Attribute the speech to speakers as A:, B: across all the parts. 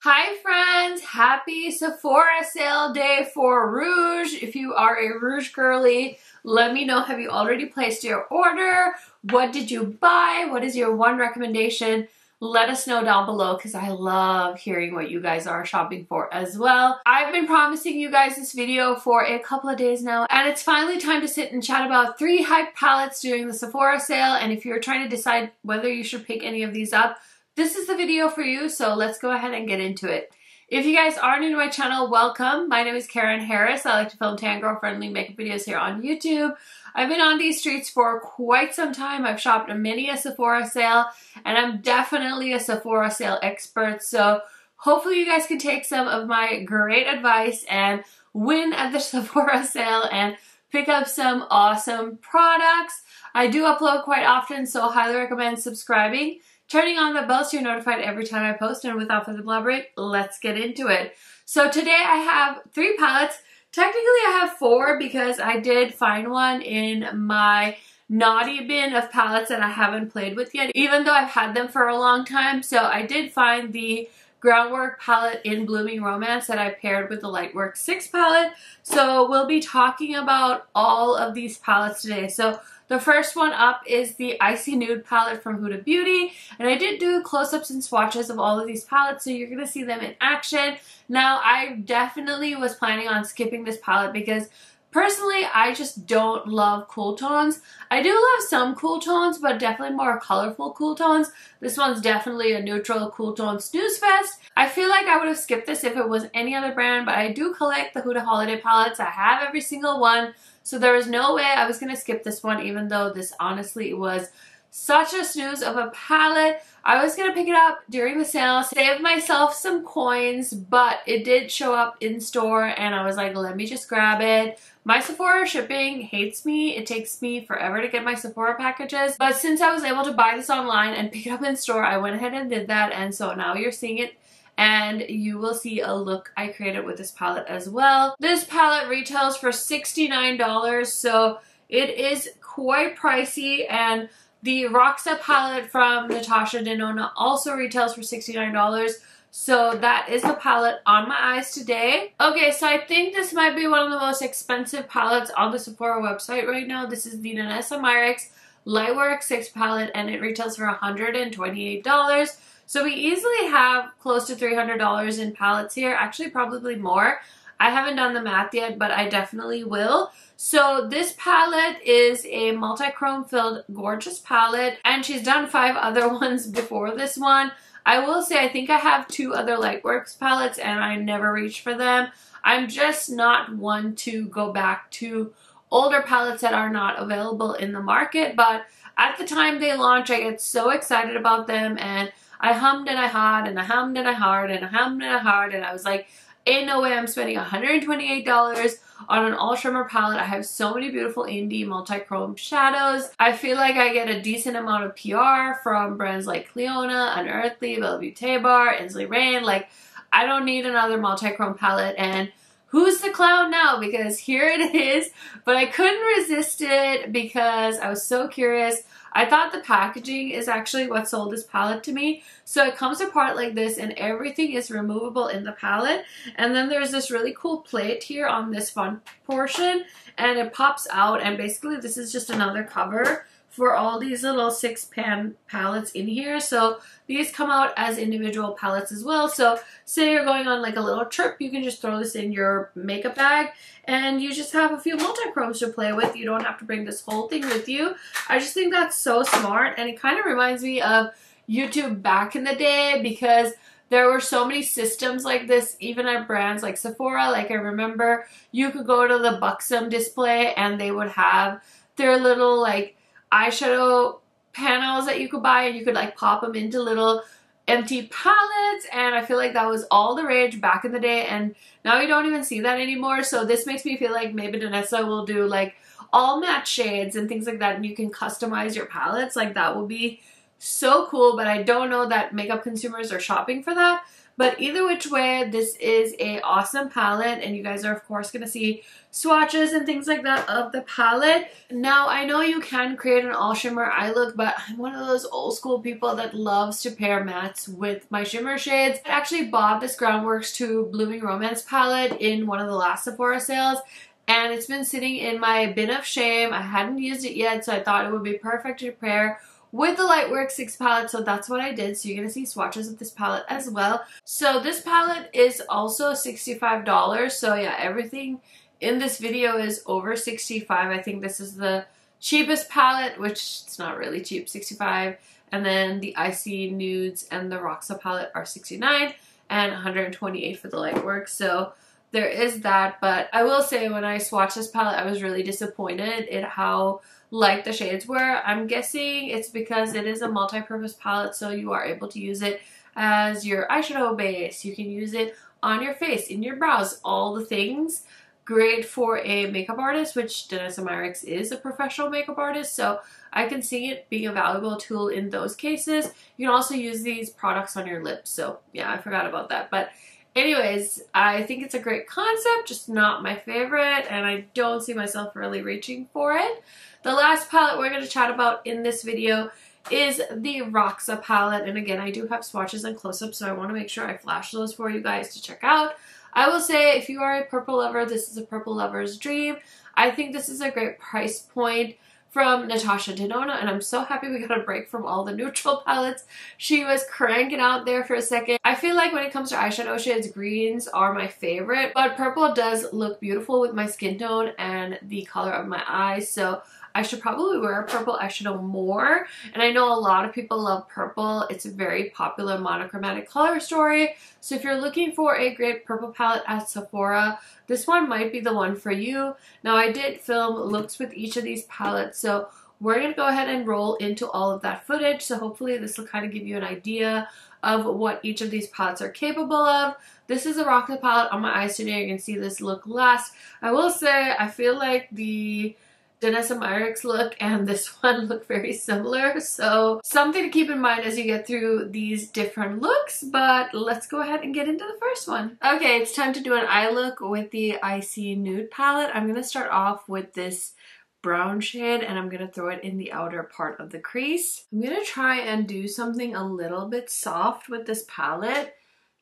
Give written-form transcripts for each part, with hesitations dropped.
A: Hi friends, happy Sephora sale day for rouge. If you are a rouge girly, let me know, have you already placed your order? What did you buy? What is your one recommendation? Let us know down below because I love hearing what you guys are shopping for as well. I've been promising you guys this video for a couple of days now, and it's finally time to sit and chat about 3 hype palettes during the Sephora sale. And if you're trying to decide whether you should pick any of these up, this is the video for you, so let's go ahead and get into it. If you guys are new to my channel, welcome. My name is Karen Harris. I like to film tan girl friendly makeup videos here on YouTube. I've been on these streets for quite some time. I've shopped many a Sephora sale, and I'm definitely a Sephora sale expert, so hopefully you guys can take some of my great advice and win at the Sephora sale and pick up some awesome products. I do upload quite often, so highly recommend subscribing, turning on the bell so you're notified every time I post, and without further elaborate, let's get into it. So today I have 3 palettes. Technically I have 4 because I did find one in my naughty bin of palettes that I haven't played with yet, even though I've had them for a long time. So I did find the Groundwork palette in Blooming Romance that I paired with the Lightwork 6 palette. So we'll be talking about all of these palettes today. So the first one up is the Icy Nude palette from Huda Beauty, and I did do close-ups and swatches of all of these palettes, so you're going to see them in action. Now, I definitely was planning on skipping this palette because personally, I just don't love cool tones. I do love some cool tones, but definitely more colorful cool tones. This one's definitely a neutral cool tone snooze fest. I feel like I would have skipped this if it was any other brand, but I do collect the Huda Holiday palettes. I have every single one. So there was no way I was going to skip this one, even though this honestly was such a snooze of a palette. I was going to pick it up during the sale, save myself some coins, but it did show up in store and I was like, let me just grab it. My Sephora shipping hates me. It takes me forever to get my Sephora packages. But since I was able to buy this online and pick it up in store, I went ahead and did that. And so now you're seeing it, and you will see a look I created with this palette as well. This palette retails for $69, so it is quite pricey, and the Roxa palette from Natasha Denona also retails for $69. So that is the palette on my eyes today. Okay, so I think this might be one of the most expensive palettes on the Sephora website right now. This is the Nanessa Myricks Lightwork 6 palette, and it retails for $128. So we easily have close to $300 in palettes here. Actually, probably more. I haven't done the math yet, but I definitely will. So this palette is a multi-chrome filled gorgeous palette, and she's done 5 other ones before this one. I will say I think I have 2 other Lightworks palettes and I never reached for them. I'm just not one to go back to older palettes that are not available in the market, but at the time they launch, I get so excited about them, and I hummed and I hawed and I hummed and I hawed and I hummed and I hawed, and I was like, ain't no way I'm spending $128 on an all shimmer palette. I have so many beautiful indie multi-chrome shadows. I feel like I get a decent amount of PR from brands like Clionadh, Unearthly, Beaute Bar, Ensley. Like, I don't need another multi-chrome palette, and who's the clown now? Because here it is, but I couldn't resist it because I was so curious. I thought the packaging is actually what sold this palette to me. So it comes apart like this, and everything is removable in the palette. And then there's this really cool plate here on this front portion, and it pops out, and basically this is just another cover for all these little 6-pan palettes in here. So these come out as individual palettes as well. So say you're going on like a little trip, you can just throw this in your makeup bag and you just have a few multi-chromes to play with. You don't have to bring this whole thing with you. I just think that's so smart, and it kind of reminds me of YouTube back in the day, because there were so many systems like this, even at brands like Sephora. Like, I remember you could go to the Buxom display and they would have their little like eyeshadow panels that you could buy, and you could like pop them into little empty palettes, and I feel like that was all the rage back in the day, and now you don't even see that anymore. So this makes me feel like maybe Nanessa will do like all matte shades and things like that, and you can customize your palettes. Like, that will be so cool, but I don't know that makeup consumers are shopping for that. But either which way, this is a awesome palette, and you guys are of course going to see swatches and things like that of the palette. Now I know you can create an all shimmer eye look, but I'm one of those old school people that loves to pair mattes with my shimmer shades. I actually bought this Groundworks 2 Blooming Romance palette in one of the last Sephora sales, and it's been sitting in my bin of shame. I hadn't used it yet, so I thought it would be perfect to pair with the Lightwork 6 palette, so that's what I did. So you're going to see swatches of this palette as well. So this palette is also $65. So yeah, everything in this video is over $65. I think this is the cheapest palette, which it's not really cheap, $65. And then the Icy Nudes and the Roxa palette are $69 and $128 for the Lightwork. So there is that, but I will say when I swatched this palette, I was really disappointed in how light the shades were. I'm guessing it's because it is a multi-purpose palette, so you are able to use it as your eyeshadow base. You can use it on your face, in your brows, all the things. Great for a makeup artist, which Denona is a professional makeup artist, so I can see it being a valuable tool in those cases. You can also use these products on your lips, so yeah, I forgot about that. But anyways, I think it's a great concept, just not my favorite, and I don't see myself really reaching for it. The last palette we're going to chat about in this video is the Roxa palette, and again, I do have swatches and close-ups, so I want to make sure I flash those for you guys to check out. I will say, if you are a purple lover, this is a purple lover's dream. I think this is a great price point from Natasha Denona, and I'm so happy we got a break from all the neutral palettes she was cranking out there for a second. I feel like when it comes to eyeshadow shades, greens are my favorite, but purple does look beautiful with my skin tone and the color of my eyes, so I should probably wear purple eyeshadow more. And I know a lot of people love purple. It's a very popular monochromatic color story. So if you're looking for a great purple palette at Sephora, this one might be the one for you. Now I did film looks with each of these palettes, so we're going to go ahead and roll into all of that footage. So hopefully this will kind of give you an idea of what each of these palettes are capable of. This is a Roxa palette on my eyes today. You can see this look last. I will say I feel like the Denona look and this one look very similar, so something to keep in mind as you get through these different looks. But let's go ahead and get into the first one. Okay, it's time to do an eye look with the Icy Nude palette. I'm going to start off with this brown shade and I'm going to throw it in the outer part of the crease. I'm going to try and do something a little bit soft with this palette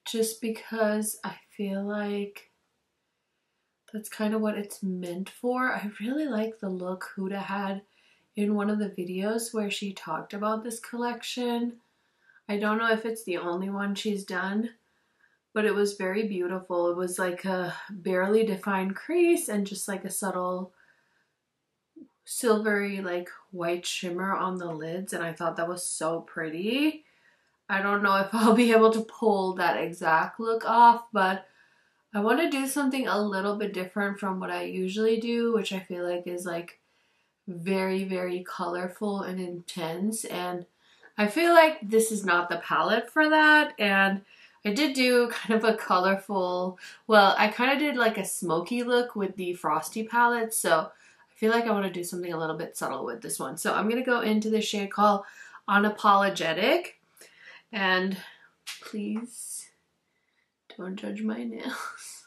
A: just because I feel like that's kind of what it's meant for. I really like the look Huda had in one of the videos where she talked about this collection. I don't know if it's the only one she's done, but it was very beautiful. It was like a barely defined crease and just like a subtle silvery like white shimmer on the lids, and I thought that was so pretty. I don't know if I'll be able to pull that exact look off, but I want to do something a little bit different from what I usually do, which I feel like is like very, very colorful and intense. And I feel like this is not the palette for that. And I did do kind of a colorful, well, I kind of did like a smoky look with the Frosty palette. So I feel like I want to do something a little bit subtle with this one. So I'm going to go into the shade called Unapologetic. And please don't judge my nails.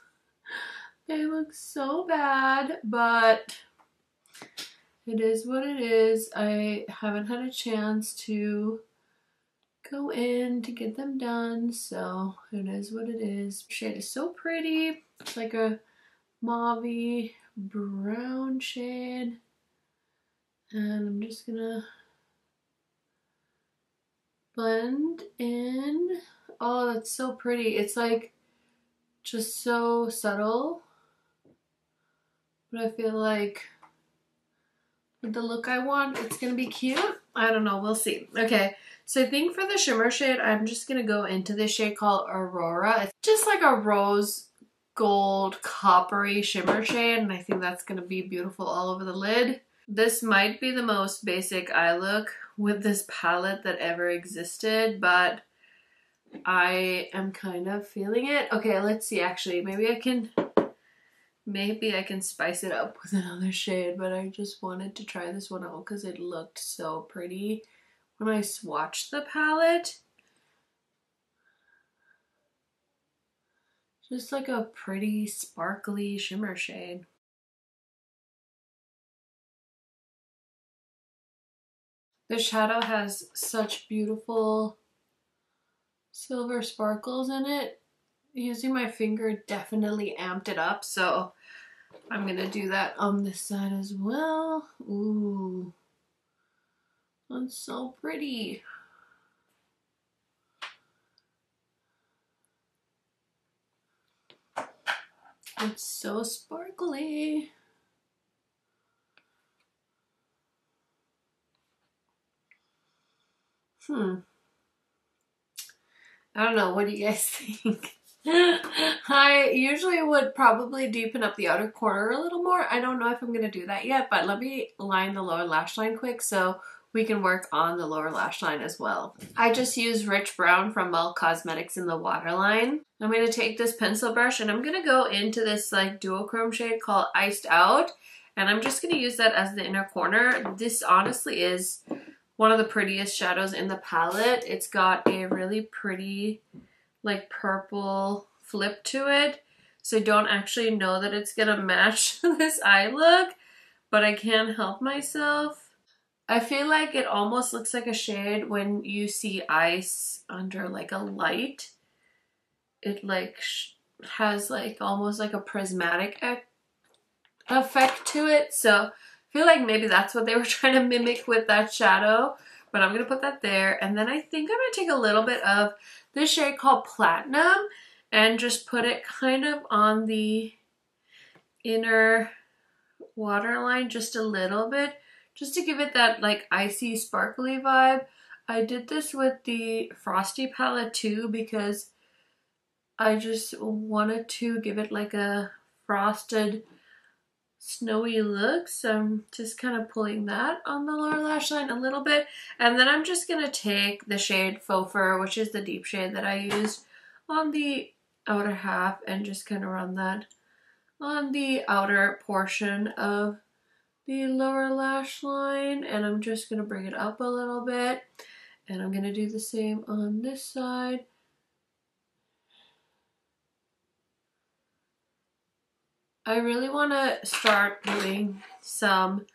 A: They look so bad, but it is what it is. I haven't had a chance to go in to get them done, so it is what it is. The shade is so pretty. It's like a mauve-y brown shade. And I'm just gonna blend in. Oh, that's so pretty. It's like just so subtle, but I feel like with the look I want, it's gonna be cute. I don't know, we'll see. Okay, so I think for the shimmer shade, I'm just gonna go into this shade called Aurora. It's just like a rose gold coppery shimmer shade, and I think that's gonna be beautiful all over the lid. This might be the most basic eye look with this palette that ever existed, but I am kind of feeling it. Okay, let's see. Actually, maybe I can spice it up with another shade, but I just wanted to try this one out because it looked so pretty when I swatched the palette. Just like a pretty sparkly shimmer shade. The shadow has such beautiful silver sparkles in it. Using my finger definitely amped it up, so I'm gonna do that on this side as well. Ooh, that's so pretty. It's so sparkly. I don't know, what do you guys think? I usually would probably deepen up the outer corner a little more. I don't know if I'm going to do that yet, but let me line the lower lash line quick so we can work on the lower lash line as well. I just used Rich Brown from Milk Cosmetics in the waterline. I'm going to take this pencil brush and I'm going to go into this like duochrome shade called Iced Out, and I'm just going to use that as the inner corner. This honestly is one of the prettiest shadows in the palette. It's got a really pretty like purple flip to it, so I don't actually know that it's gonna match this eye look, but I can't help myself. I feel like it almost looks like a shade when you see ice under like a light. It like has like almost like a prismatic effect to it, so I feel like maybe that's what they were trying to mimic with that shadow. But I'm going to put that there, and then I think I'm going to take a little bit of this shade called Platinum and just put it kind of on the inner waterline just a little bit, just to give it that like icy sparkly vibe. I did this with the Frosty palette too because I just wanted to give it like a frosted snowy look, so I'm just kind of pulling that on the lower lash line a little bit, and then I'm just gonna take the shade Faux Fur, which is the deep shade that I used, on the outer half and just kind of run that on the outer portion of the lower lash line, and I'm just gonna bring it up a little bit, and I'm gonna do the same on this side. I really want to start doing some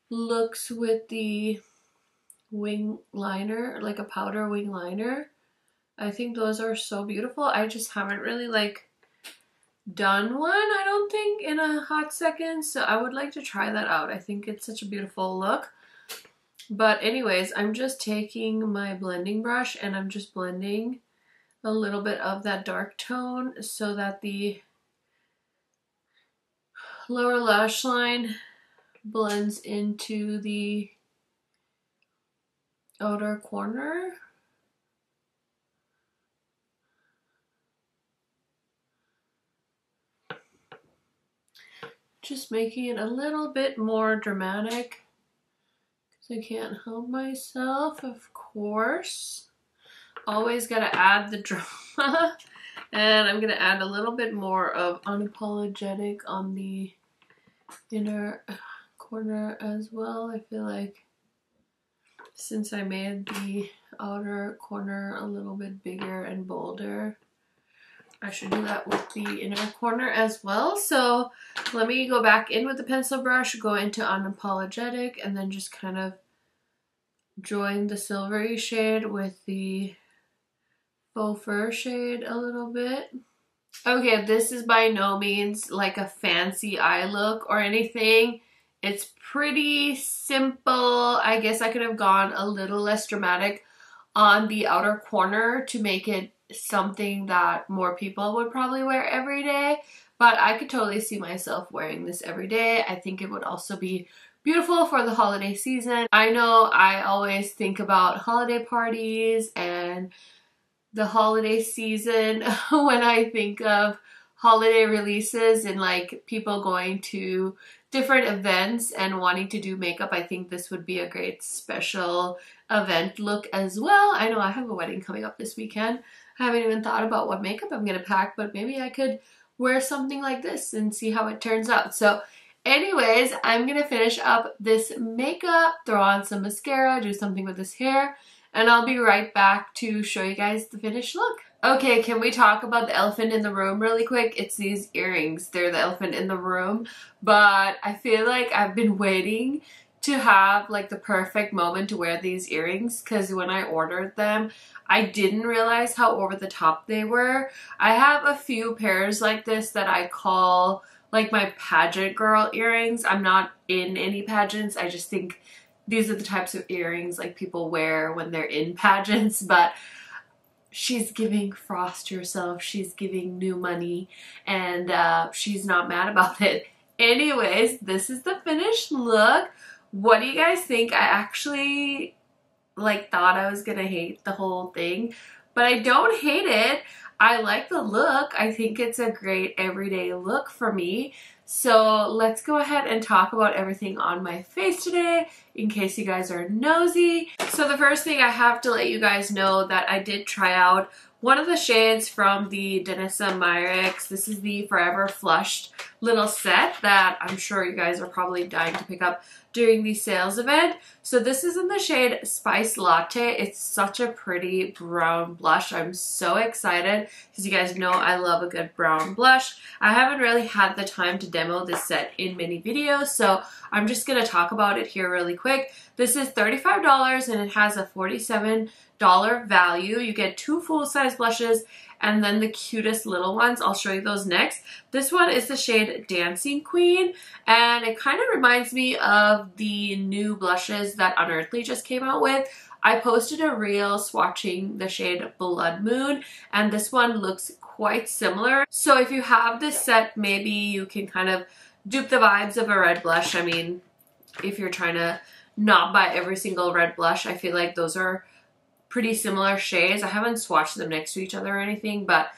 A: looks with the wing liner, like a powder wing liner. I think those are so beautiful. I just haven't really like done one, I don't think, in a hot second, so I would like to try that out. I think it's such a beautiful look. But anyways, I'm just taking my blending brush and I'm just blending a little bit of that dark tone so that the lower lash line blends into the outer corner. Just making it a little bit more dramatic because I can't help myself, of course. Always gotta add the drama. And I'm gonna add a little bit more of Unapologetic on the inner corner as well. I feel like since I made the outer corner a little bit bigger and bolder, I should do that with the inner corner as well. So let me go back in with the pencil brush, go into Unapologetic, and then just kind of join the silvery shade with the Faux Fur shade a little bit. Okay, this is by no means like a fancy eye look or anything. It's pretty simple. I guess I could have gone a little less dramatic on the outer corner to make it something that more people would probably wear every day, but I could totally see myself wearing this every day. I think it would also be beautiful for the holiday season. I know I always think about holiday parties and the holiday season when I think of holiday releases and like people going to different events and wanting to do makeup. I think this would be a great special event look as well. I know I have a wedding coming up this weekend. I haven't even thought about what makeup I'm gonna pack, but maybe I could wear something like this and see how it turns out. So anyways, I'm gonna finish up this makeup, throw on some mascara, do something with this hair, and I'll be right back to show you guys the finished look. Okay, can we talk about the elephant in the room really quick? It's these earrings. They're the elephant in the room, but I feel like I've been waiting to have like the perfect moment to wear these earrings, because when I ordered them, I didn't realize how over the top they were. I have a few pairs like this that I call like my pageant girl earrings. I'm not in any pageants. I just think these are the types of earrings like people wear when they're in pageants, but she's giving frost herself. She's giving new money, and she's not mad about it. Anyways, this is the finished look. What do you guys think? I actually like thought I was gonna hate the whole thing, but I don't hate it. I like the look. I think it's a great everyday look for me. So let's go ahead and talk about everything on my face today, in case you guys are nosy. So the first thing, I have to let you guys know that I did try out one of the shades from the Denona. This is the Forever Flushed little set that I'm sure you guys are probably dying to pick up during the sales event. So this is in the shade Spice Latte. It's such a pretty brown blush. I'm so excited because you guys know I love a good brown blush. I haven't really had the time to demo this set in many videos, so I'm just going to talk about it here really quick. This is $35 and it has a $47 value. You get 2 full-size blushes and then the cutest little ones. I'll show you those next. This one is the shade Dancing Queen, and it kind of reminds me of the new blushes that Unearthly just came out with. I posted a reel swatching the shade Blood Moon, and this one looks quite similar. So if you have this set, maybe you can kind of dupe the vibes of a red blush. I mean, if you're trying to not buy every single red blush, I feel like those are pretty similar shades. I haven't swatched them next to each other or anything, but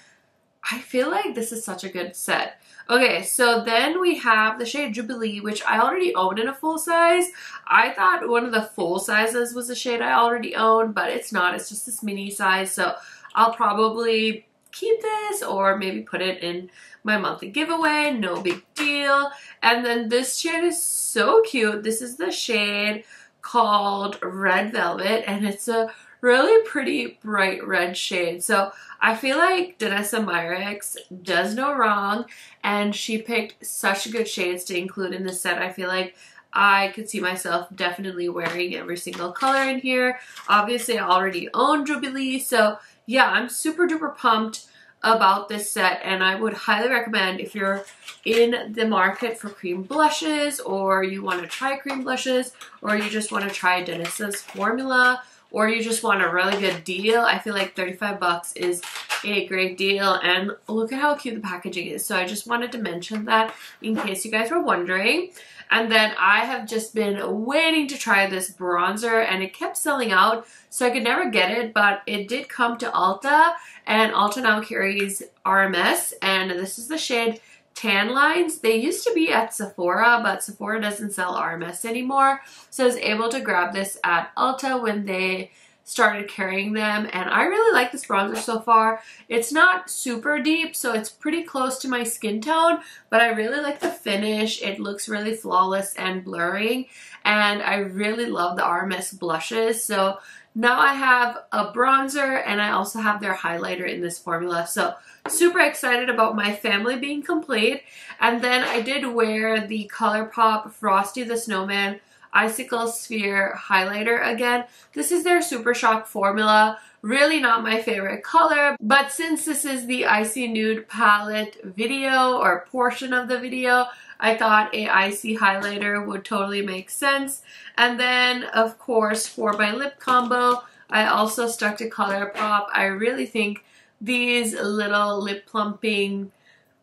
A: I feel like this is such a good set. Okay, so then we have the shade Jubilee, which I already own in a full size. I thought one of the full sizes was a shade I already owned, but it's not. It's just this mini size, so I'll probably keep this or maybe put it in my monthly giveaway. No big deal. And then this shade is so cute. This is the shade called Red Velvet, and it's a really pretty bright red shade. So I feel like Denona does no wrong, and she picked such good shades to include in this set. I feel like I could see myself definitely wearing every single color in here. Obviously, I already own Jubilee, so yeah, I'm super duper pumped about this set, and I would highly recommend if you're in the market for cream blushes, or you want to try cream blushes, or you just want to try Denona's formula, or you just want a really good deal. I feel like 35 bucks is a great deal, and look at how cute the packaging is. So I just wanted to mention that in case you guys were wondering. And then I have just been waiting to try this bronzer, and it kept selling out, so I could never get it, but it did come to Ulta, and Ulta now carries RMS, and this is the shade Tan Lines. They used to be at Sephora, but Sephora doesn't sell RMS anymore, so I was able to grab this at Ulta when they started carrying them, and I really like this bronzer so far. It's not super deep, so it's pretty close to my skin tone, but I really like the finish. It looks really flawless and blurring, and I really love the RMS blushes. So now I have a bronzer, and I also have their highlighter in this formula, so super excited about my family being complete. And then I did wear the ColourPop Frosty the Snowman Icicle Sphere highlighter again. This is their Super Shock formula. Really not my favorite color, but since this is the Icy Nude palette video or portion of the video, I thought a icy highlighter would totally make sense. And then, of course, for my lip combo, I also stuck to ColourPop. I really think these little lip plumping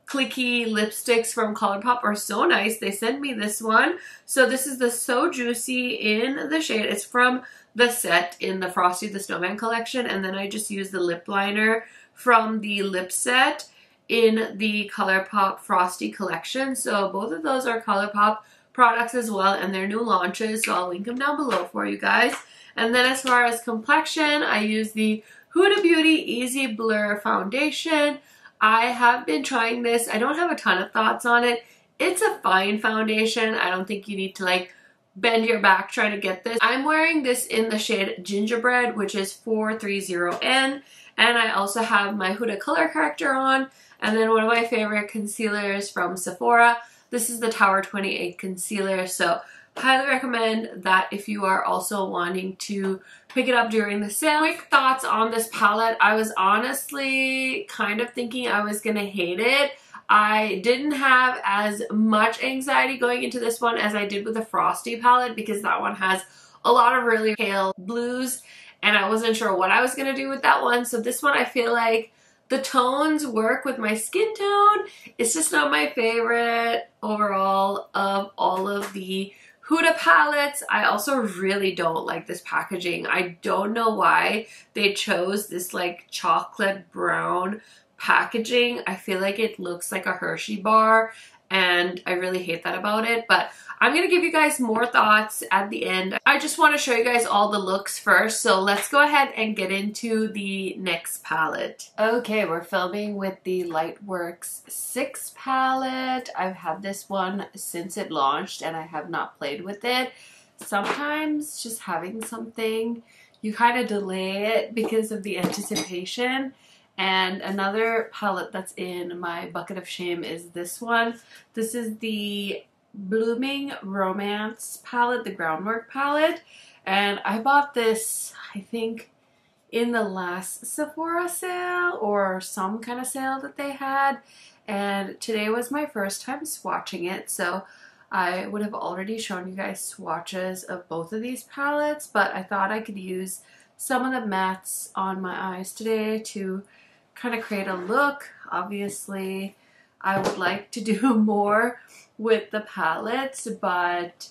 A: clicky lipsticks from ColourPop are so nice. They sent me this one. So this is the So Juicy in the shade. It's from the set in the Frosty the Snowman collection, and then I just used the lip liner from the lip set in the ColourPop Frosty collection. So both of those are ColourPop products as well, and they're new launches, so I'll link them down below for you guys. And then as far as complexion, I use the Huda Beauty Easy Blur Foundation. I have been trying this. I don't have a ton of thoughts on it. It's a fine foundation. I don't think you need to like bend your back trying to get this. I'm wearing this in the shade Gingerbread, which is 430N, And I also have my Huda color corrector on. And then one of my favorite concealers from Sephora. This is the Tower 28 concealer. So highly recommend that if you are also wanting to pick it up during the sale. Quick thoughts on this palette. I was honestly kind of thinking I was gonna hate it. I didn't have as much anxiety going into this one as I did with the Frosty palette because that one has a lot of really pale blues and I wasn't sure what I was gonna do with that one. So this one I feel like the tones work with my skin tone. It's just not my favorite overall of all of the Huda palettes. I also really don't like this packaging. I don't know why they chose this like chocolate brown packaging. I feel like it looks like a Hershey bar and I really hate that about it, but I'm gonna give you guys more thoughts at the end. I just want to show you guys all the looks first, so let's go ahead and get into the next palette. Okay, we're filming with the Lightworks 6 palette. I've had this one since it launched and I have not played with it. Sometimes just having something, you kind of delay it because of the anticipation. And another palette that's in my bucket of shame is this one. This is the Blooming Romance palette, the Groundwork palette. And I bought this, I think, in the last Sephora sale or some kind of sale that they had. And today was my first time swatching it. So I would have already shown you guys swatches of both of these palettes. But I thought I could use some of the mattes on my eyes today to kind of create a look. Obviously, I would like to do more with the palettes, but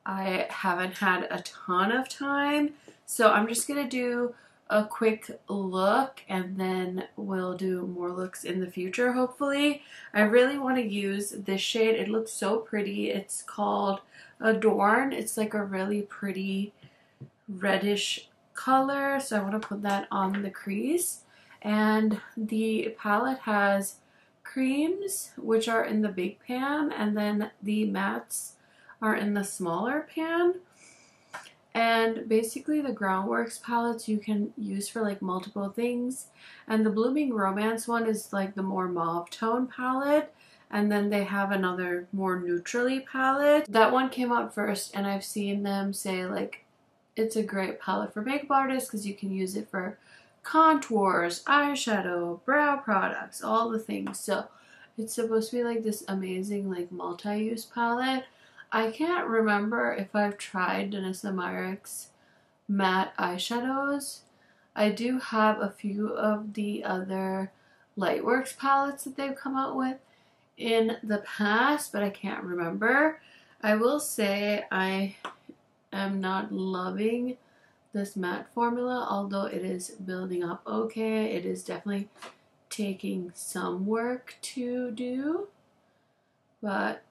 A: I haven't had a ton of time. So I'm just gonna do a quick look and then we'll do more looks in the future, hopefully. I really want to use this shade. It looks so pretty. It's called Adorn. It's like a really pretty reddish color. So I want to put that on the crease. And the palette has creams, which are in the big pan, and then the mattes are in the smaller pan. And basically the Groundworks palettes you can use for like multiple things. And the Blooming Romance one is like the more mauve tone palette. And then they have another more neutrally palette. That one came out first and I've seen them say like it's a great palette for makeup artists because you can use it for contours, eyeshadow, brow products, all the things. So it's supposed to be like this amazing like multi-use palette. I can't remember if I've tried Denona matte eyeshadows. I do have a few of the other Lightworks palettes that they've come out with in the past, but I can't remember. I will say I am not loving this matte formula, although it is building up okay. It is definitely taking some work to do, but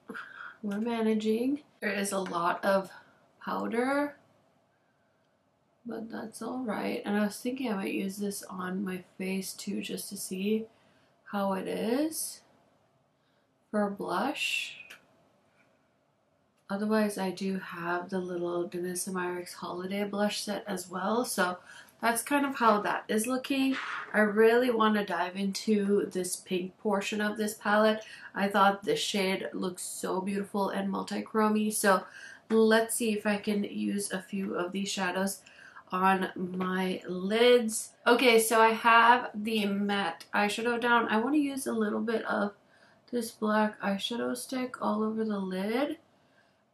A: we're managing. There is a lot of powder, but that's all right. And I was thinking I might use this on my face too, just to see how it is for a blush. Otherwise, I do have the little Denona Holiday blush set as well, so that's kind of how that is looking. I really want to dive into this pink portion of this palette. I thought this shade looks so beautiful and multi-chromy, so let's see if I can use a few of these shadows on my lids. Okay, so I have the matte eyeshadow down. I want to use a little bit of this black eyeshadow stick all over the lid,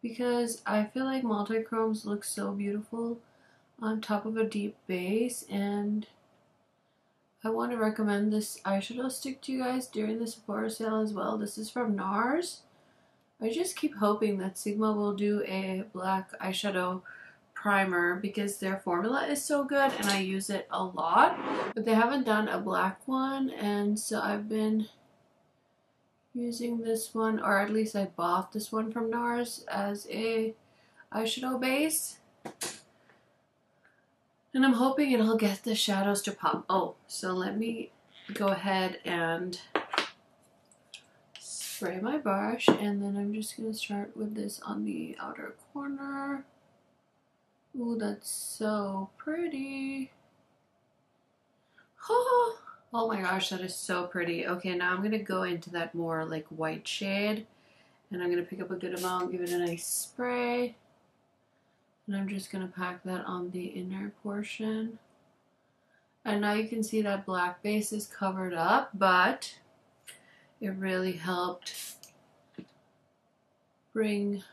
A: because I feel like multi-chromes look so beautiful on top of a deep base, and I want to recommend this eyeshadow stick to you guys during the Sephora sale as well. This is from NARS. I just keep hoping that Sigma will do a black eyeshadow primer because their formula is so good and I use it a lot, but they haven't done a black one, and so I've been using this one, or at least I bought this one from NARS as a eyeshadow base, and I'm hoping it'll get the shadows to pop. Oh, so let me go ahead and spray my brush, and then I'm just gonna start with this on the outer corner. Ooh, that's so pretty. Oh my gosh, that is so pretty. Okay, now I'm gonna go into that more like white shade, and I'm gonna pick up a good amount, give it a nice spray, and I'm just gonna pack that on the inner portion. And now you can see that black base is covered up, but it really helped bring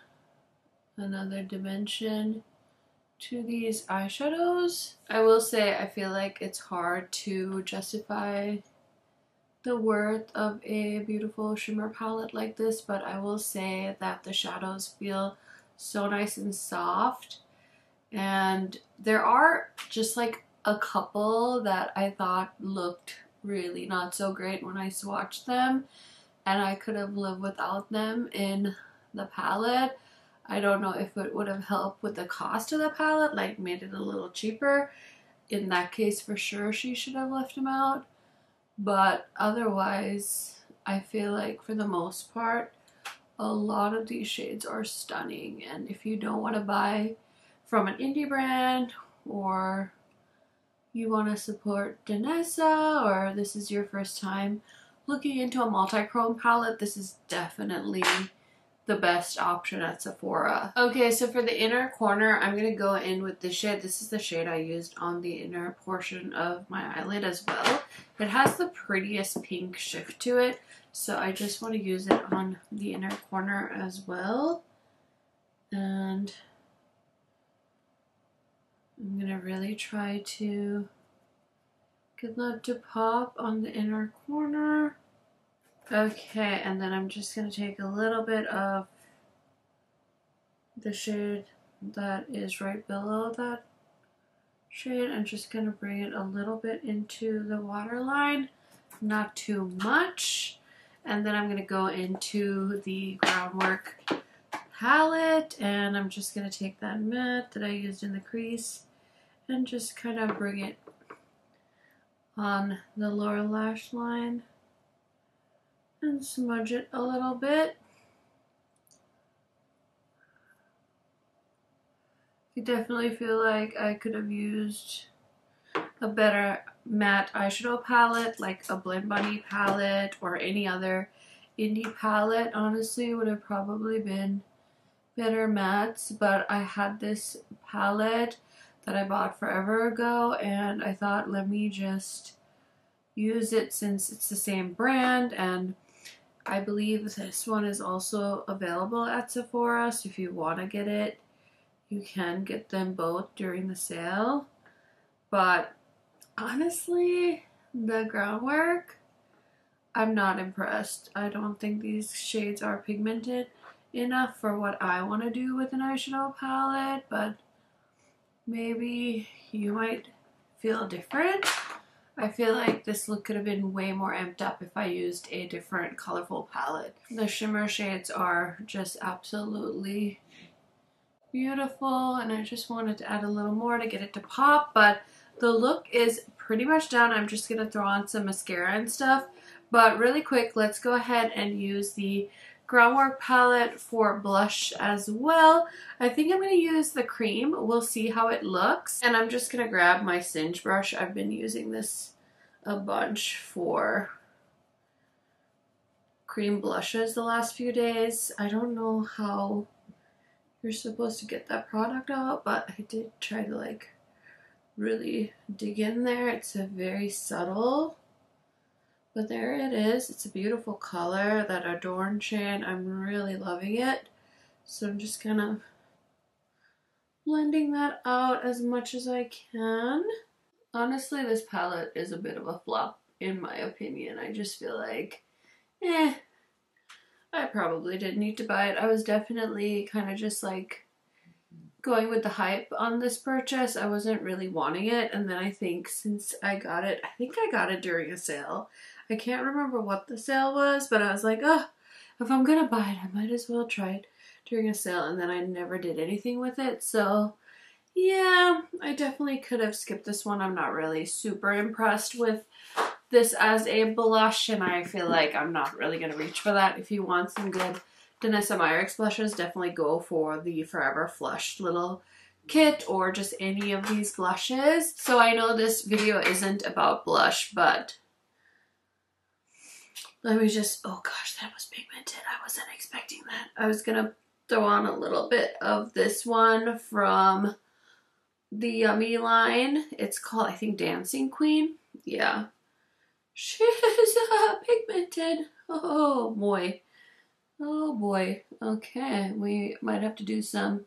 A: another dimension to these eyeshadows. I will say I feel like it's hard to justify the worth of a beautiful shimmer palette like this, but I will say that the shadows feel so nice and soft, and there are just like a couple that I thought looked really not so great when I swatched them, and I could have lived without them in the palette. I don't know if it would have helped with the cost of the palette, like made it a little cheaper. In that case, for sure, she should have left them out. But otherwise, I feel like for the most part, a lot of these shades are stunning. And if you don't want to buy from an indie brand, or you want to support Denona, or this is your first time looking into a multi-chrome palette, this is definitely the best option at Sephora. Okay, so for the inner corner, I'm going to go in with this shade. This is the shade I used on the inner portion of my eyelid as well. It has the prettiest pink shift to it, so I just want to use it on the inner corner as well. And I'm going to really try to get that to pop on the inner corner. Okay, and then I'm just going to take a little bit of the shade that is right below that shade and just going to bring it a little bit into the waterline, not too much. And then I'm going to go into the Groundwork palette, and I'm just going to take that matte that I used in the crease and just kind of bring it on the lower lash line and smudge it a little bit. I definitely feel like I could have used a better matte eyeshadow palette, like a Blend Bunny palette or any other indie palette. Honestly, would have probably been better mattes, but I had this palette that I bought forever ago, and I thought, let me just use it since it's the same brand. And I believe this one is also available at Sephora, so if you want to get it, you can get them both during the sale. But honestly, the Groundwork, I'm not impressed. I don't think these shades are pigmented enough for what I want to do with an eyeshadow palette, but maybe you might feel different. I feel like this look could have been way more amped up if I used a different colorful palette. The shimmer shades are just absolutely beautiful, and I just wanted to add a little more to get it to pop, but the look is pretty much done. I'm just going to throw on some mascara and stuff, but really quick, let's go ahead and use the Groundwork palette for blush as well. I think I'm going to use the cream. We'll see how it looks. And I'm just going to grab my Singe brush. I've been using this a bunch for cream blushes the last few days. I don't know how you're supposed to get that product out, but I did try to like really dig in there. It's a very subtle, but there it is. It's a beautiful color, that Adorn shade. I'm really loving it. So I'm just kind of blending that out as much as I can. Honestly, this palette is a bit of a flop in my opinion. I just feel like, I probably didn't need to buy it. I was definitely kind of just like going with the hype on this purchase. I wasn't really wanting it, and then I think since I got it, I think I got it during a sale. I can't remember what the sale was, but I was like, oh, if I'm gonna buy it, I might as well try it during a sale, and then I never did anything with it. So yeah, I definitely could have skipped this one. I'm not really super impressed with this as a blush, and I feel like I'm not really gonna reach for that. If you want some good Denona blushes, definitely go for the Forever Flushed little kit or just any of these blushes. So I know this video isn't about blush, but let me just, oh gosh, that was pigmented. I wasn't expecting that. I was gonna throw on a little bit of this one from the Yummy line. It's called, I think, Dancing Queen. Yeah. She's pigmented. Oh boy. Oh boy. Okay, we might have to do some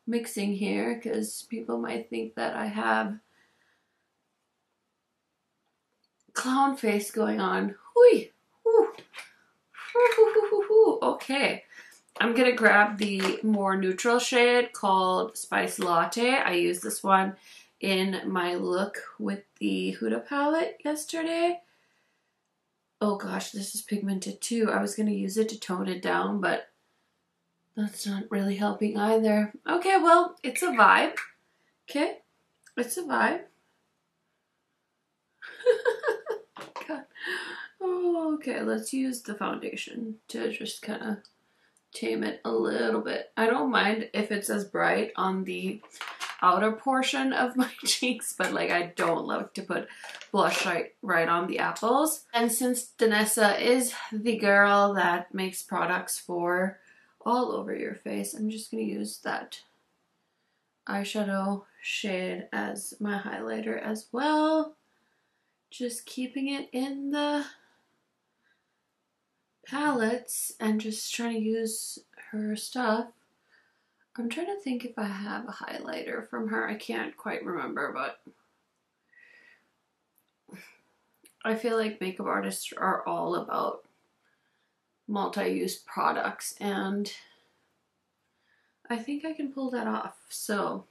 A: mixing here because people might think that I have clown face going on. Hui. Okay, I'm gonna grab the more neutral shade called Spice Latte. I used this one in my look with the Huda palette yesterday. Oh gosh, this is pigmented too. I was gonna use it to tone it down, but that's not really helping either. Okay, well, it's a vibe. Okay, it's a vibe. God. Oh, okay, let's use the foundation to just kind of tame it a little bit. I don't mind if it's as bright on the outer portion of my cheeks, but like I don't love to put blush right on the apples. And since Denona is the girl that makes products for all over your face, I'm just gonna use that eyeshadow shade as my highlighter as well. Just keeping it in the palettes and just trying to use her stuff. I'm trying to think if I have a highlighter from her. I can't quite remember, but I feel like makeup artists are all about multi-use products, and I think I can pull that off. So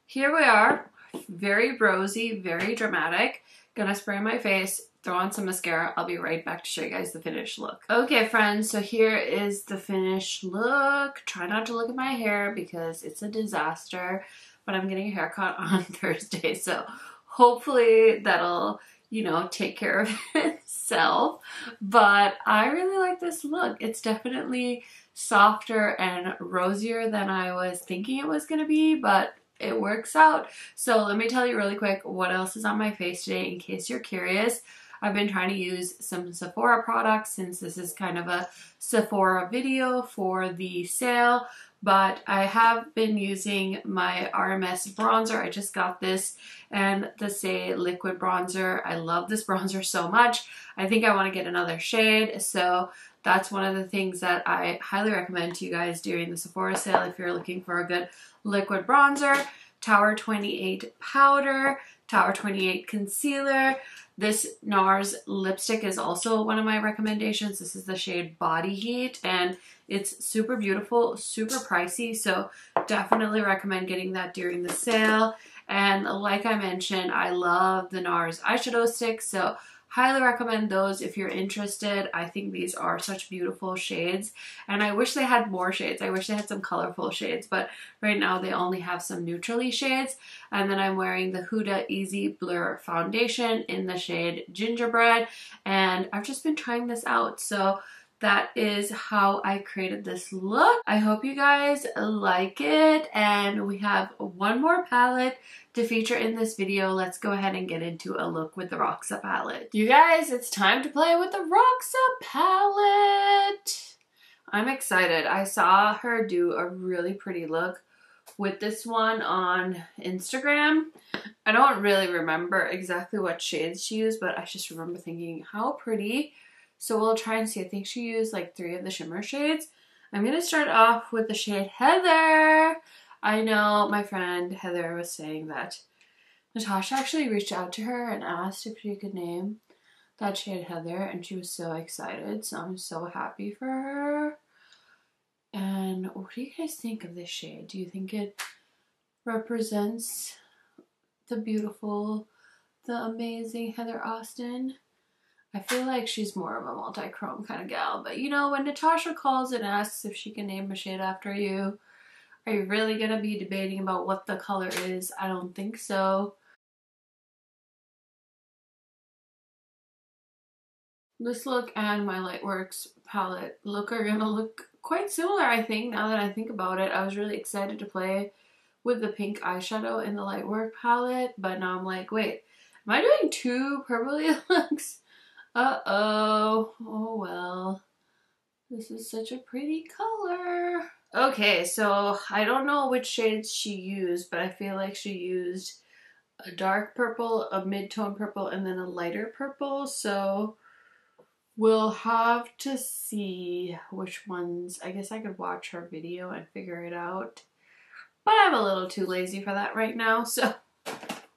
A: here we are, very rosy, very dramatic. Gonna spray my face, throw on some mascara. I'll be right back to show you guys the finished look. Okay, friends, so here is the finished look. Try not to look at my hair because it's a disaster, but I'm getting a haircut on Thursday, so hopefully that'll, you know, take care of itself. But I really like this look. It's definitely softer and rosier than I was thinking it was gonna be, but it works out. So let me tell you really quick what else is on my face today in case you're curious. I've been trying to use some Sephora products since this is kind of a Sephora video for the sale, but I have been using my RMS bronzer. I just got this, and the Say liquid bronzer. I love this bronzer so much. I think I want to get another shade, so that's one of the things that I highly recommend to you guys during the Sephora sale if you're looking for a good liquid bronzer. Tower 28 powder, Tower 28 concealer. This NARS lipstick is also one of my recommendations. This is the shade Body Heat, and it's super beautiful, super pricey, so definitely recommend getting that during the sale. And like I mentioned, I love the NARS eyeshadow sticks, so highly recommend those if you're interested. I think these are such beautiful shades, and I wish they had more shades. I wish they had some colorful shades, but right now they only have some neutrally shades. And then I'm wearing the Huda Easy Blur Foundation in the shade Gingerbread, and I've just been trying this out. So that is how I created this look. I hope you guys like it, and we have one more palette to feature in this video. Let's go ahead and get into a look with the Roxa palette. You guys, it's time to play with the Roxa palette. I'm excited. I saw her do a really pretty look with this one on Instagram. I don't really remember exactly what shades she used, but I just remember thinking how pretty. So we'll try and see. I think she used like 3 of the shimmer shades. I'm going to start off with the shade Heather. I know my friend Heather was saying that Natasha actually reached out to her and asked if she could name that shade Heather, and she was so excited. So I'm so happy for her. And what do you guys think of this shade? Do you think it represents the beautiful, the amazing Heather Austin? I feel like she's more of a multi-chrome kind of gal, but you know, when Natasha calls and asks if she can name a shade after you, are you really going to be debating about what the color is? I don't think so. This look and my Lightworks palette look are going to look quite similar, I think, now that I think about it. I was really excited to play with the pink eyeshadow in the Lightwork palette, but now I'm like, wait, am I doing 2 purpley looks? Uh-oh. Oh well. This is such a pretty color. Okay, so I don't know which shades she used, but I feel like she used a dark purple, a mid-tone purple, and then a lighter purple. So we'll have to see which ones. I guess I could watch her video and figure it out. But I'm a little too lazy for that right now, so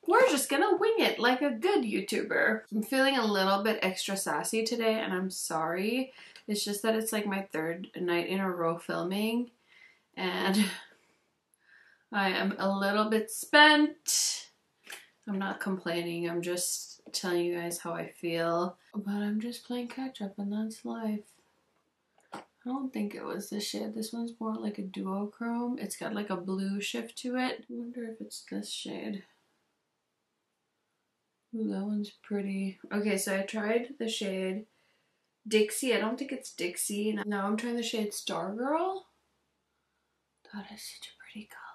A: we're just gonna wing it like a good YouTuber. I'm feeling a little bit extra sassy today, and I'm sorry. It's just that it's like my 3rd night in a row filming, and I am a little bit spent. I'm not complaining, I'm just telling you guys how I feel. But I'm just playing catch up, and that's life. I don't think it was this shade. This one's more like a duochrome. It's got like a blue shift to it. I wonder if it's this shade. Ooh, that one's pretty. Okay, so I tried the shade Dixie. I don't think it's Dixie. Now I'm trying the shade Stargirl. That is such a pretty color.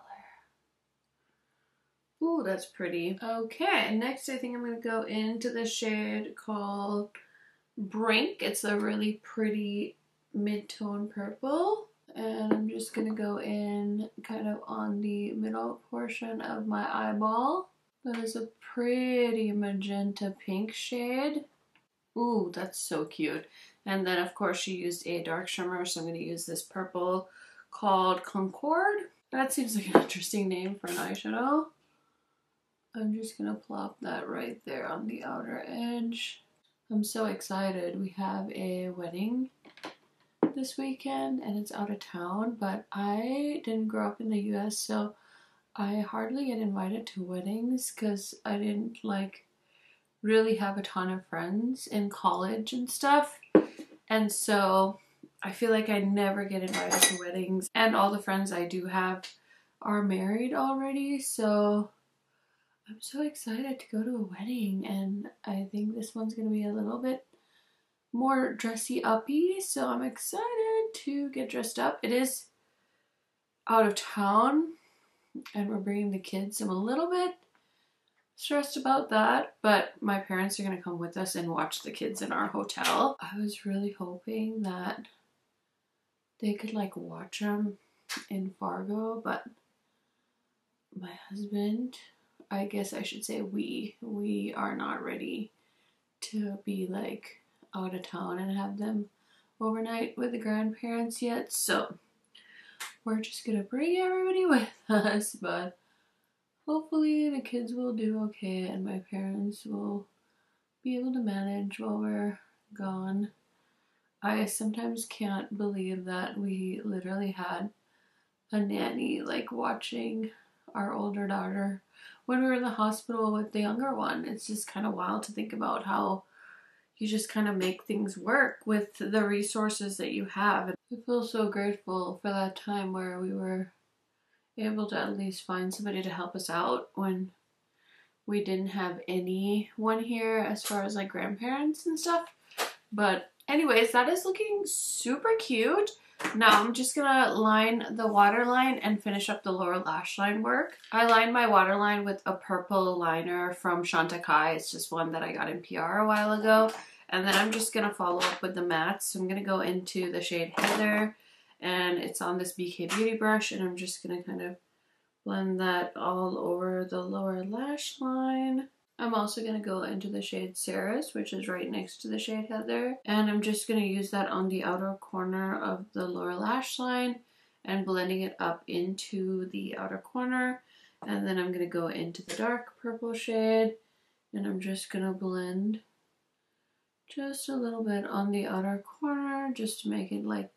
A: Ooh, that's pretty. Okay, next I think I'm going to go into the shade called Brink. It's a really pretty mid-tone purple. And I'm just going to go in kind of on the middle portion of my eyeball. That is a pretty magenta pink shade. Ooh, that's so cute. And then of course she used a dark shimmer, so I'm going to use this purple called Concord. That seems like an interesting name for an eyeshadow. I'm just going to plop that right there on the outer edge. I'm so excited. We have a wedding this weekend and it's out of town, but I didn't grow up in the US, so I hardly get invited to weddings because I didn't like really have a ton of friends in college and stuff. And so I feel like I never get invited to weddings, and all the friends I do have are married already, so I'm so excited to go to a wedding, and I think this one's going to be a little bit more dressy uppy, so I'm excited to get dressed up. It is out of town, and we're bringing the kids. I'm a little bit stressed about that, but my parents are going to come with us and watch the kids in our hotel. I was really hoping that they could like watch them in Fargo, but my husband, I guess I should say we are not ready to be like out of town and have them overnight with the grandparents yet, so we're just gonna bring everybody with us, but hopefully the kids will do okay and my parents will be able to manage while we're gone. I sometimes can't believe that we literally had a nanny like watching our older daughter when we were in the hospital with the younger one. It's just kind of wild to think about how you just kind of make things work with the resources that you have. I feel so grateful for that time where we were able to at least find somebody to help us out when we didn't have anyone here as far as like grandparents and stuff. But anyways, that is looking super cute. Now I'm just gonna line the waterline and finish up the lower lash line work. I lined my waterline with a purple liner from Chantecaille. It's just one that I got in PR a while ago. And then I'm just gonna follow up with the mattes. So I'm gonna go into the shade Heather, and it's on this BK Beauty brush, and I'm just gonna kind of blend that all over the lower lash line. I'm also going to go into the shade Ceres, which is right next to the shade Heather. And I'm just going to use that on the outer corner of the lower lash line and blending it up into the outer corner. And then I'm going to go into the dark purple shade, and I'm just going to blend just a little bit on the outer corner just to make it like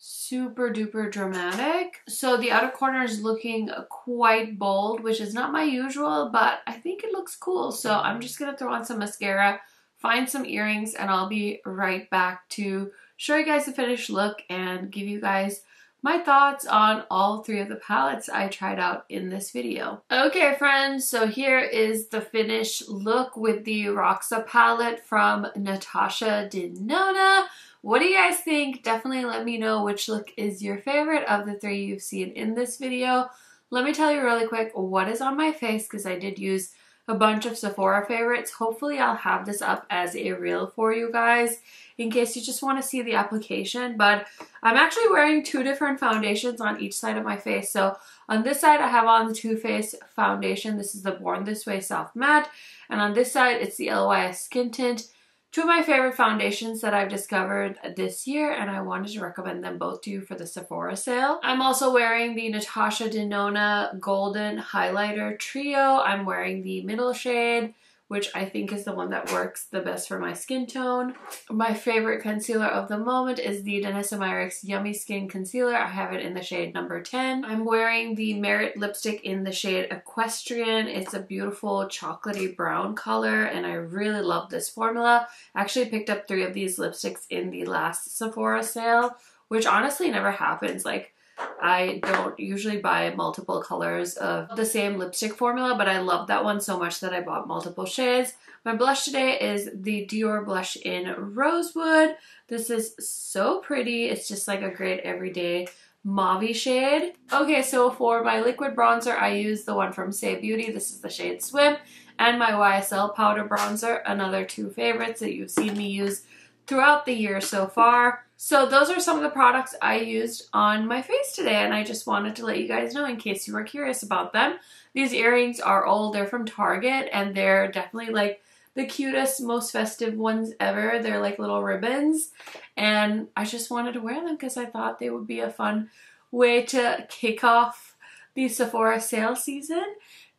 A: super duper dramatic. So the outer corner is looking quite bold, which is not my usual, but I think it looks cool. So I'm just gonna throw on some mascara, find some earrings, and I'll be right back to show you guys the finished look and give you guys my thoughts on all 3 of the palettes I tried out in this video. Okay friends, so here is the finished look with the Roxa palette from Natasha Denona. What do you guys think? Definitely let me know which look is your favorite of the 3 you've seen in this video. let me tell you really quick what is on my face, because I did use a bunch of Sephora favorites. Hopefully I'll have this up as a reel for you guys in case you just want to see the application. But I'm actually wearing two different foundations on each side of my face. So on this side I have on the Too Faced foundation. This is the Born This Way Soft Matte. And on this side it's the LYS Skin Tint. Two of my favorite foundations that I've discovered this year, and I wanted to recommend them both to you for the Sephora sale. I'm also wearing the Natasha Denona Golden Highlighter Trio. I'm wearing the middle shade, which I think is the one that works the best for my skin tone. My favorite concealer of the moment is the Denisa Myricks Yummy Skin Concealer. I have it in the shade number 10. I'm wearing the Merit lipstick in the shade Equestrian. It's a beautiful chocolatey brown color, and I really love this formula. I actually picked up 3 of these lipsticks in the last Sephora sale, which honestly never happens. Like, I don't usually buy multiple colors of the same lipstick formula, but I love that one so much that I bought multiple shades. My blush today is the Dior blush in Rosewood. This is so pretty. It's just like a great everyday mauve shade. Okay, so for my liquid bronzer, I use the one from Say Beauty. This is the shade Swim. And my YSL powder bronzer, another 2 favorites that you've seen me use throughout the year so far. So those are some of the products I used on my face today, and I just wanted to let you guys know in case you were curious about them. These earrings are old. They're from Target, and they're definitely like the cutest, most festive ones ever. They're like little ribbons, and I just wanted to wear them because I thought they would be a fun way to kick off the Sephora sale season.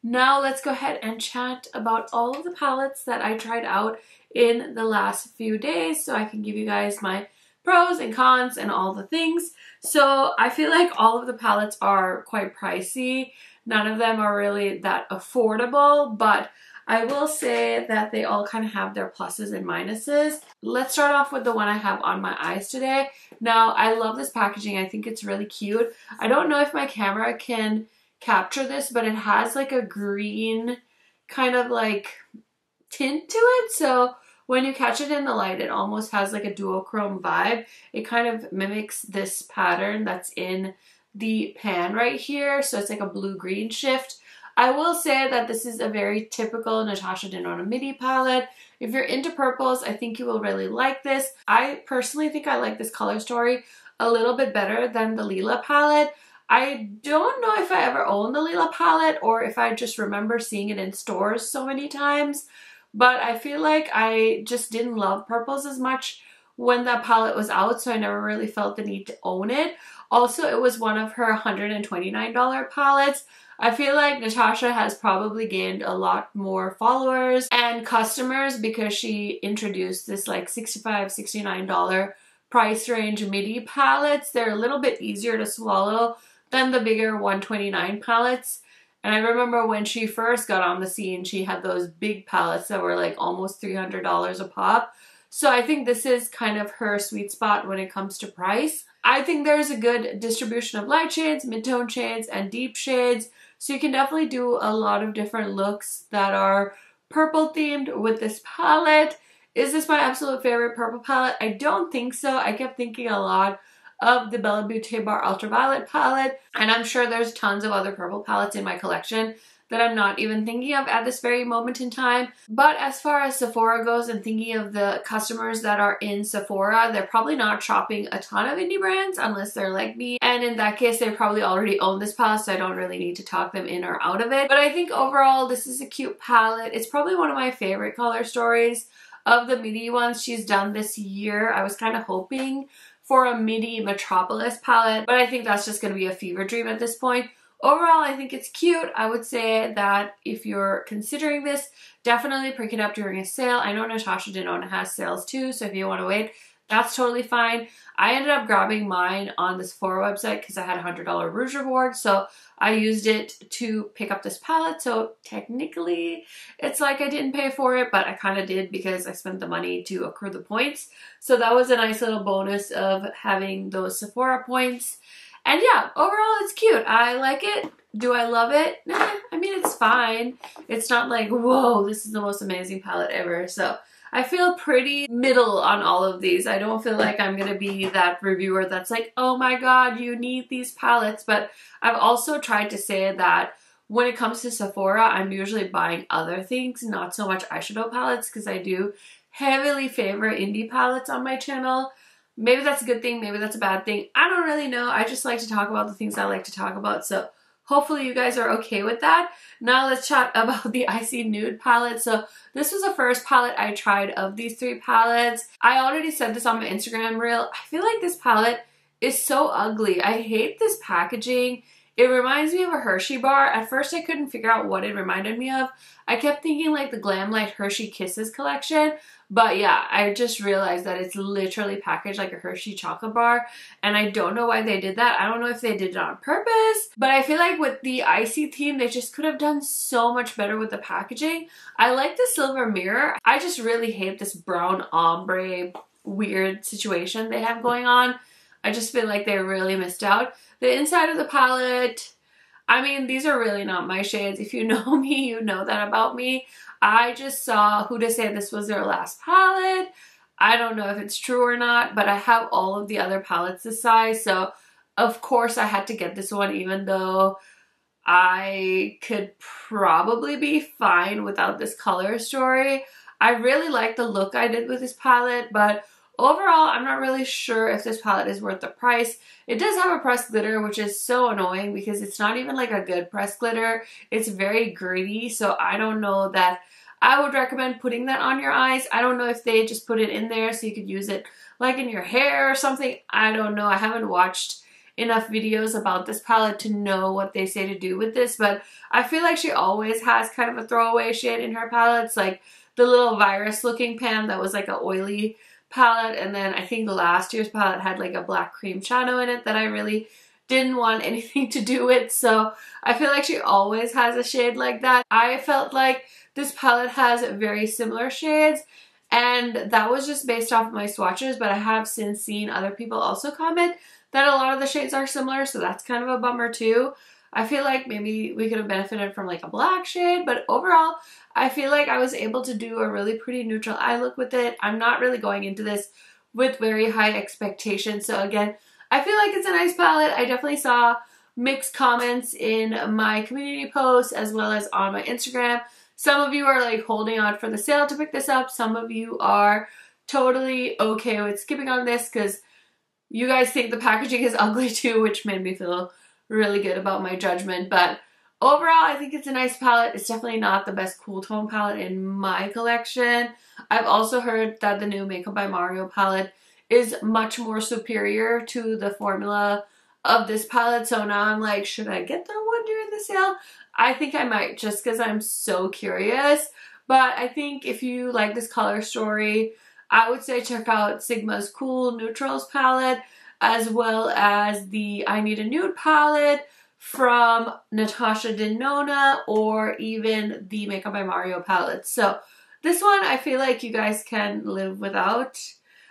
A: Now let's go ahead and chat about all of the palettes that I tried out in the last few days so I can give you guys my pros and cons and all the things. So I feel like all of the palettes are quite pricey. None of them are really that affordable, but I will say that they all kind of have their pluses and minuses. Let's start off with the one I have on my eyes today. Now, I love this packaging. I think it's really cute. I don't know if my camera can capture this, but it has like a green kind of like tint to it. So when you catch it in the light, it almost has like a duochrome vibe. It kind of mimics this pattern that's in the pan right here. So it's like a blue-green shift. I will say that this is a very typical Natasha Denona midi palette. If you're into purples, I think you will really like this. I personally think I like this color story a little bit better than the Lila palette. I don't know if I ever owned the Lila palette or if I just remember seeing it in stores so many times. But I feel like I just didn't love purples as much when that palette was out, so I never really felt the need to own it. Also, it was one of her $129 palettes. I feel like Natasha has probably gained a lot more followers and customers because she introduced this like $65, $69 price range midi palettes. They're a little bit easier to swallow than the bigger $129 palettes. And I remember when she first got on the scene, she had those big palettes that were like almost $300 a pop. So I think this is kind of her sweet spot when it comes to price. I think there's a good distribution of light shades, mid-tone shades, and deep shades. So you can definitely do a lot of different looks that are purple themed with this palette. Is this my absolute favorite purple palette? I don't think so. I kept thinking a lot of the Bella Beaute Bar Ultraviolet palette, and I'm sure there's tons of other purple palettes in my collection that I'm not even thinking of at this very moment in time. But as far as Sephora goes and thinking of the customers that are in Sephora, they're probably not shopping a ton of indie brands unless they're like me, and in that case they probably already own this palette, so I don't really need to talk them in or out of it. But I think overall this is a cute palette. It's probably one of my favorite color stories of the midi ones she's done this year. I was kind of hoping for a midi Metropolis palette, but I think that's just going to be a fever dream at this point. Overall, I think it's cute. I would say that if you're considering this, definitely pick it up during a sale. I know Natasha Denona has sales too, so if you want to wait, that's totally fine. I ended up grabbing mine on the Sephora website because I had a $100 Rouge reward, so I used it to pick up this palette. So technically, it's like I didn't pay for it, but I kind of did because I spent the money to accrue the points. So that was a nice little bonus of having those Sephora points. And yeah, overall it's cute. I like it. Do I love it? Nah, I mean, it's fine. It's not like, whoa, this is the most amazing palette ever. So I feel pretty middle on all of these. I don't feel like I'm gonna be that reviewer that's like, oh my god, you need these palettes. But I've also tried to say that when it comes to Sephora, I'm usually buying other things, not so much eyeshadow palettes, because I do heavily favor indie palettes on my channel. Maybe that's a good thing, maybe that's a bad thing. I don't really know. I just like to talk about the things I like to talk about, so hopefully you guys are okay with that. Now let's chat about the Icy Nude palette. So this was the first palette I tried of these 3 palettes. I already said this on my Instagram reel. I feel like this palette is so ugly. I hate this packaging. It reminds me of a Hershey bar. At first I couldn't figure out what it reminded me of. I kept thinking like the Glamlite Hershey Kisses collection. But yeah, I just realized that it's literally packaged like a Hershey chocolate bar. And I don't know why they did that. I don't know if they did it on purpose. But I feel like with the Icy theme, they just could have done so much better with the packaging. I like the silver mirror. I just really hate this brown ombre weird situation they have going on. I just feel like they really missed out. The inside of the palette, I mean, these are really not my shades. If you know me, you know that about me. I just saw Who to Say this was their last palette. I don't know if it's true or not, but I have all of the other palettes this size, so of course I had to get this one, even though I could probably be fine without this color story. I really like the look I did with this palette, but overall, I'm not really sure if this palette is worth the price. It does have a pressed glitter, which is so annoying because it's not even like a good pressed glitter. It's very gritty, so I don't know that I would recommend putting that on your eyes. I don't know if they just put it in there so you could use it like in your hair or something. I don't know. I haven't watched enough videos about this palette to know what they say to do with this, but I feel like she always has kind of a throwaway shade in her palettes, like the little virus looking pan that was like an oily palette, and then I think last year's palette had like a black cream shadow in it that I really didn't want anything to do with, so I feel like she always has a shade like that. I felt like this palette has very similar shades, and that was just based off of my swatches, but I have since seen other people also comment that a lot of the shades are similar, so that's kind of a bummer too. I feel like maybe we could have benefited from like a black shade, but overall, I feel like I was able to do a really pretty neutral eye look with it. I'm not really going into this with very high expectations, so again, I feel like it's a nice palette. I definitely saw mixed comments in my community posts as well as on my Instagram. Some of you are like holding out for the sale to pick this up. Some of you are totally okay with skipping on this because you guys think the packaging is ugly too, which made me feel really good about my judgment. But overall, I think it's a nice palette. It's definitely not the best cool tone palette in my collection. I've also heard that the new Makeup by Mario palette is much more superior to the formula of this palette. So now I'm like, should I get that one during the sale? I think I might, just because I'm so curious. But I think if you like this color story, I would say check out Sigma's Cool Neutrals palette, as well as the I Need a Nude palette from Natasha Denona, or even the Makeup by Mario palette. So this one I feel like you guys can live without.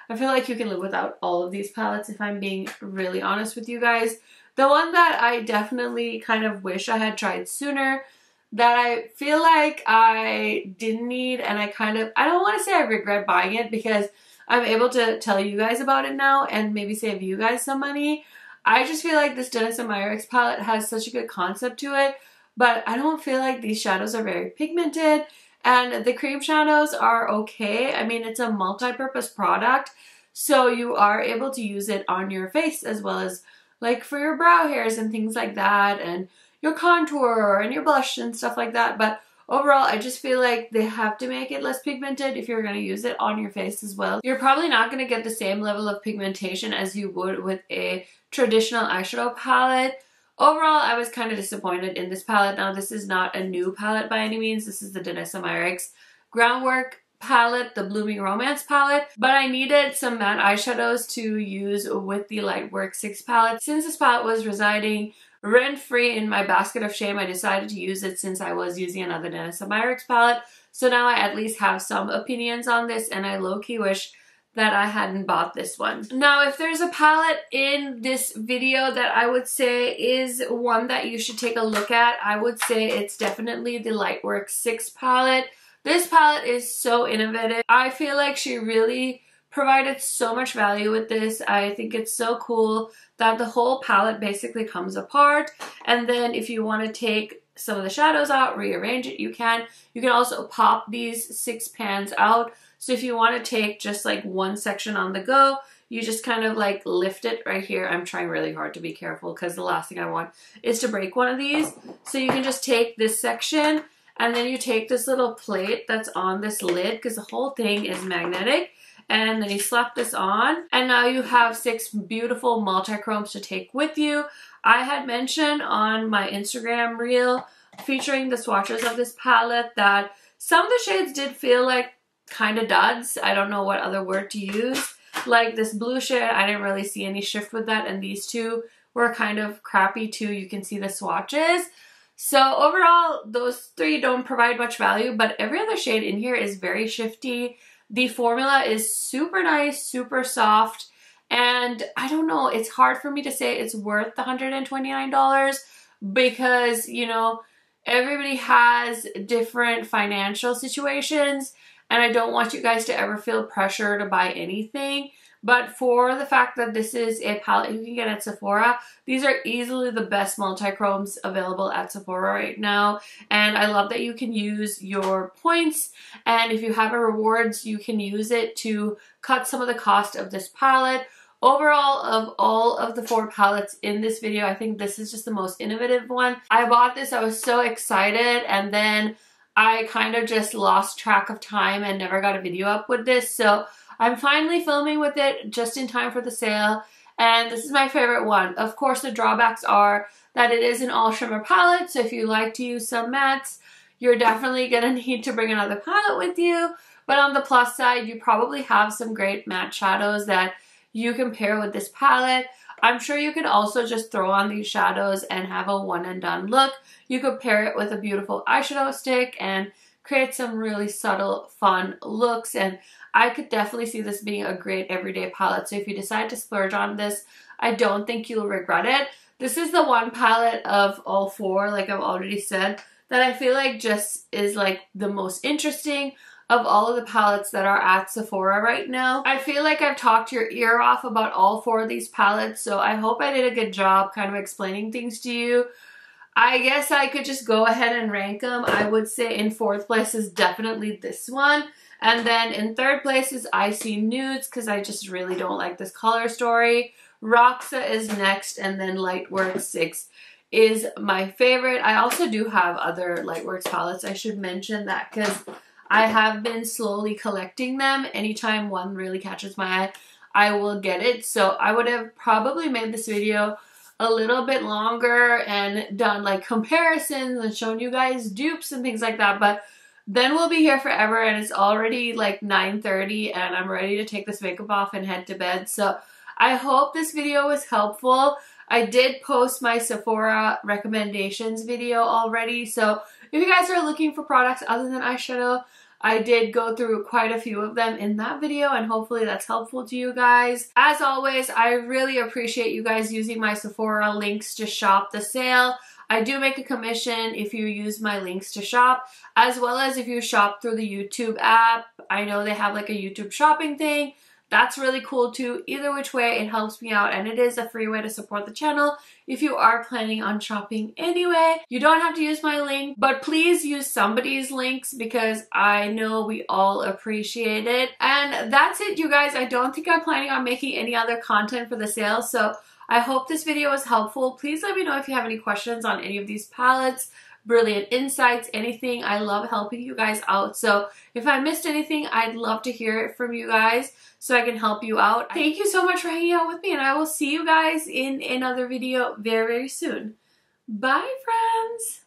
A: I feel like you can live without all of these palettes if I'm being really honest with you guys. The one that I definitely kind of wish I had tried sooner, that I feel like I didn't need, and I don't want to say I regret buying it because I'm able to tell you guys about it now and maybe save you guys some money. I just feel like this Denona Myricks palette has such a good concept to it, but I don't feel like these shadows are very pigmented, and the cream shadows are okay. I mean, it's a multi-purpose product, so you are able to use it on your face as well as like for your brow hairs and things like that, and your contour and your blush and stuff like that. But overall, I just feel like they have to make it less pigmented if you're going to use it on your face as well. You're probably not going to get the same level of pigmentation as you would with a traditional eyeshadow palette. Overall, I was kind of disappointed in this palette. Now, this is not a new palette by any means. This is the Denona Myricks Groundwork palette, the Blooming Romance palette, but I needed some matte eyeshadows to use with the Lightwork 6 palette. Since this palette was residing rent-free in my basket of shame, I decided to use it since I was using another Denona Myricks palette. So now I at least have some opinions on this, and I low-key wish that I hadn't bought this one. Now, if there's a palette in this video that I would say is one that you should take a look at, I would say it's definitely the Lightwork 6 palette. This palette is so innovative. I feel like she really provided so much value with this. I think it's so cool that the whole palette basically comes apart, and then if you want to take some of the shadows out, rearrange it, you can. You can also pop these 6 pans out, so if you want to take just like one section on the go, you just kind of like lift it right here. I'm trying really hard to be careful because the last thing I want is to break one of these. So you can just take this section, and then you take this little plate that's on this lid, because the whole thing is magnetic, and then you slap this on, and now you have 6 beautiful multi-chromes to take with you. I had mentioned on my Instagram reel featuring the swatches of this palette that some of the shades did feel like kind of duds. I don't know what other word to use. Like this blue shade, I didn't really see any shift with that, and these two were kind of crappy too. You can see the swatches. So overall, those 3 don't provide much value, but every other shade in here is very shifty. The formula is super nice, super soft, and I don't know, it's hard for me to say it's worth the $129 because, you know, everybody has different financial situations, and I don't want you guys to ever feel pressure to buy anything. But for the fact that this is a palette you can get at Sephora, these are easily the best multi-chromes available at Sephora right now. And I love that you can use your points, and if you have a rewards, you can use it to cut some of the cost of this palette. Overall, of all of the 4 palettes in this video, I think this is just the most innovative one. I bought this, I was so excited, and then I kind of just lost track of time and never got a video up with this. So I'm finally filming with it just in time for the sale, and this is my favorite one. Of course, the drawbacks are that it is an all shimmer palette, so if you like to use some mattes, you're definitely going to need to bring another palette with you. But on the plus side, you probably have some great matte shadows that you can pair with this palette. I'm sure you could also just throw on these shadows and have a one and done look. You could pair it with a beautiful eyeshadow stick and create some really subtle, fun looks, and I could definitely see this being a great everyday palette. So if you decide to splurge on this, I don't think you'll regret it. This is the one palette of all 4, like I've already said, that I feel like just is like the most interesting of all of the palettes that are at Sephora right now. I feel like I've talked your ear off about all 4 of these palettes, so I hope I did a good job kind of explaining things to you. I guess I could just go ahead and rank them. I would say in 4th place is definitely this one. And then in 3rd place is Icy Nudes, because I just really don't like this color story. Roxa is next, and then Lightworks 6 is my favorite. I also do have other Lightworks palettes. I should mention that because I have been slowly collecting them. Anytime one really catches my eye, I will get it. So I would have probably made this video a little bit longer and done like comparisons and shown you guys dupes and things like that, but then we'll be here forever, and it's already like 9:30 and I'm ready to take this makeup off and head to bed. So I hope this video was helpful. I did post my Sephora recommendations video already, so if you guys are looking for products other than eyeshadow, I did go through quite a few of them in that video, and hopefully that's helpful to you guys. As always, I really appreciate you guys using my Sephora links to shop the sale. I do make a commission if you use my links to shop, as well as if you shop through the YouTube app. I know they have like a YouTube shopping thing. That's really cool too. Either which way, it helps me out, and it is a free way to support the channel if you are planning on shopping anyway. You don't have to use my link, but please use somebody's links because I know we all appreciate it. And that's it, you guys. I don't think I'm planning on making any other content for the sale, so I hope this video was helpful. Please let me know if you have any questions on any of these palettes, brilliant insights, anything. I love helping you guys out. So if I missed anything, I'd love to hear it from you guys so I can help you out. Thank you so much for hanging out with me, and I will see you guys in another video very, very soon. Bye, friends.